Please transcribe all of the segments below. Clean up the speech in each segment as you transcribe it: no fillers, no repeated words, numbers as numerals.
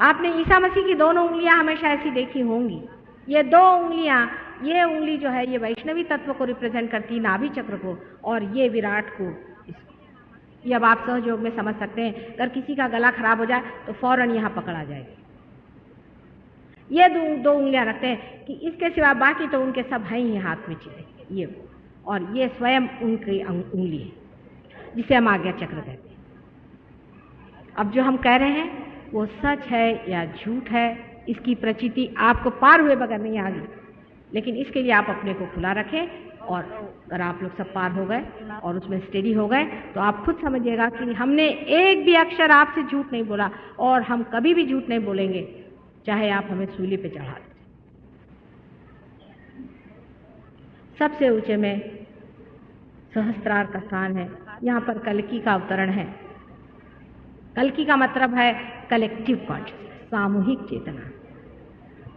आपने ईसा मसीह की दोनों उंगलियां हमेशा ऐसी देखी होंगी। ये दो उंगलियां, ये उंगली जो है ये वैष्णवी तत्व को रिप्रेजेंट करती है, नाभि चक्र को, और ये विराट को। ये अब आप सहयोग में समझ सकते हैं। अगर किसी का गला खराब हो जाए तो फौरन यहाँ पकड़ा जाएगी। ये दो उंगलियां रखते हैं कि इसके सिवा बाकी तो उनके सब हैं ही हाथ में चीजें, ये और ये स्वयं उनकी उंगली है जिसे हम आज्ञा चक्र कहते हैं। अब जो हम कह रहे हैं वो सच है या झूठ है, इसकी प्रचिति आपको पार हुए बगैर नहीं आ गई, लेकिन इसके लिए आप अपने को खुला रखें। और अगर आप लोग सब पार हो गए और उसमें स्टेडी हो गए तो आप खुद समझिएगा कि हमने एक भी अक्षर आपसे झूठ नहीं बोला, और हम कभी भी झूठ नहीं बोलेंगे, चाहे आप हमें सूली पे चढ़ा दें। सबसे ऊंचे में सहस्त्रार का स्थान है, यहाँ पर कल्कि का अवतरण है। कल्कि का मतलब है कलेक्टिव कॉन्शियसनेस, सामूहिक चेतना,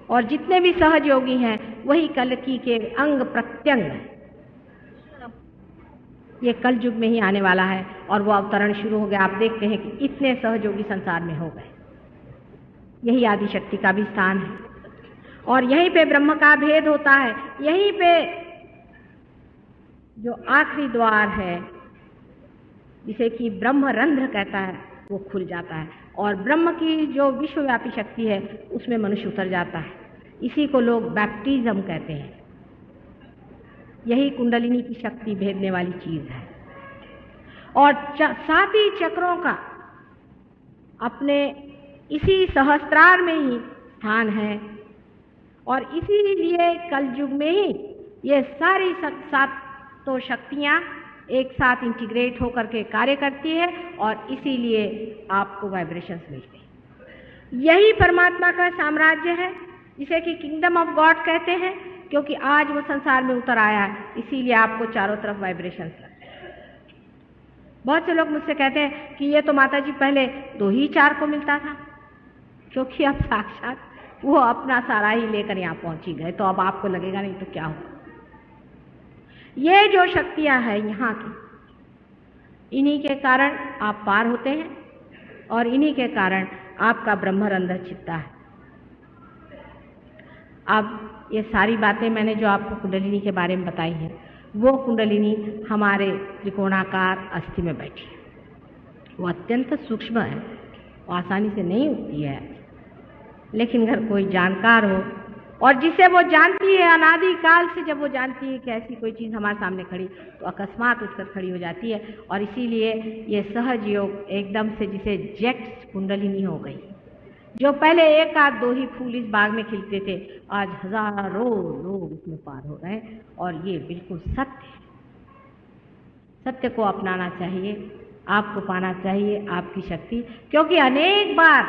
और जितने भी सहज योगी हैं वही कल्कि के अंग प्रत्यंग हैं। ये कल युग में ही आने वाला है और वो अवतरण शुरू हो गया। आप देखते हैं कि इतने सहयोगी संसार में हो गए। यही आदि शक्ति का भी स्थान है, और यहीं पे ब्रह्म का भेद होता है। यहीं पे जो आखिरी द्वार है जिसे कि ब्रह्मरंध्र कहता है वो खुल जाता है, और ब्रह्म की जो विश्वव्यापी शक्ति है उसमें मनुष्य उतर जाता है। इसी को लोग बैप्टिज्म कहते हैं। यही कुंडलिनी की शक्ति भेदने वाली चीज है। और 7 ही चक्रों का अपने इसी सहस्त्रार में ही स्थान है, और इसीलिए कलयुग में ही ये सारी 7 शक्तियां एक साथ इंटीग्रेट होकर के कार्य करती है, और इसीलिए आपको वाइब्रेशंस मिलते हैं। यही परमात्मा का साम्राज्य है जिसे कि किंगडम ऑफ गॉड कहते हैं, क्योंकि आज वो संसार में उतर आया है, इसीलिए आपको चारों तरफ वाइब्रेशंस लगते हैं। बहुत से लोग मुझसे कहते हैं कि ये तो माता जी पहले 2 ही 4 को मिलता था, क्योंकि अब साक्षात वो अपना सारा ही लेकर यहाँ पहुंची गए, तो अब आपको लगेगा नहीं तो क्या होगा। ये जो शक्तियां हैं यहाँ की, इन्हीं के कारण आप पार होते हैं, और इन्हीं के कारण आपका ब्रह्मरंध्र छिपता है। अब ये सारी बातें मैंने जो आपको कुंडलिनी के बारे में बताई हैं, वो कुंडलिनी हमारे त्रिकोणाकार अस्थि में बैठी है। वो अत्यंत सूक्ष्म है, वो आसानी से नहीं उठती है, लेकिन अगर कोई जानकार हो और जिसे वो जानती है, अनादि काल से जब वो जानती है कि ऐसी कोई चीज़ हमारे सामने खड़ी, तो अकस्मात उठकर खड़ी हो जाती है। और इसीलिए ये सहज योग एकदम से जिसे जेट कुंडलिनी हो गई। जो पहले 1 आध 2 ही फूल इस बाग में खिलते थे, आज हजारों लोग इसमें पार हो रहे हैं, और ये बिल्कुल सत्य है। सत्य को अपनाना चाहिए, आपको पाना चाहिए आपकी शक्ति, क्योंकि अनेक बार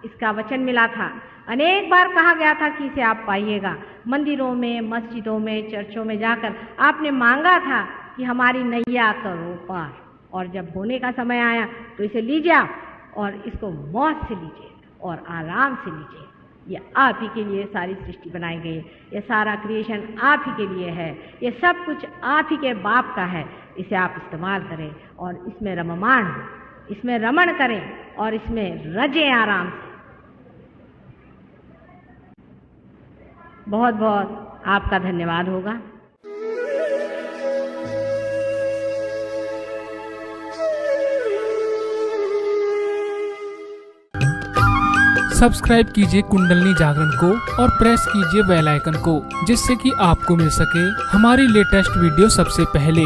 इसका वचन मिला था, अनेक बार कहा गया था कि इसे आप पाइएगा। मंदिरों में, मस्जिदों में, चर्चों में जाकर आपने मांगा था कि हमारी नैया करो पार, और जब होने का समय आया तो इसे लीजिए आप, और इसको मौज से लीजिए और आराम से लीजिए। ये आप ही के लिए सारी सृष्टि बनाई गई है, ये सारा क्रिएशन आप ही के लिए है, ये सब कुछ आप ही के बाप का है। इसे आप इस्तेमाल करें और इसमें रममाण हो, इसमें रमण करें और इसमें रजें आराम से। बहुत बहुत आपका धन्यवाद होगा। सब्सक्राइब कीजिए कुंडलिनी जागरण को और प्रेस कीजिए बेल आइकन को, जिससे कि आपको मिल सके हमारी लेटेस्ट वीडियो सबसे पहले।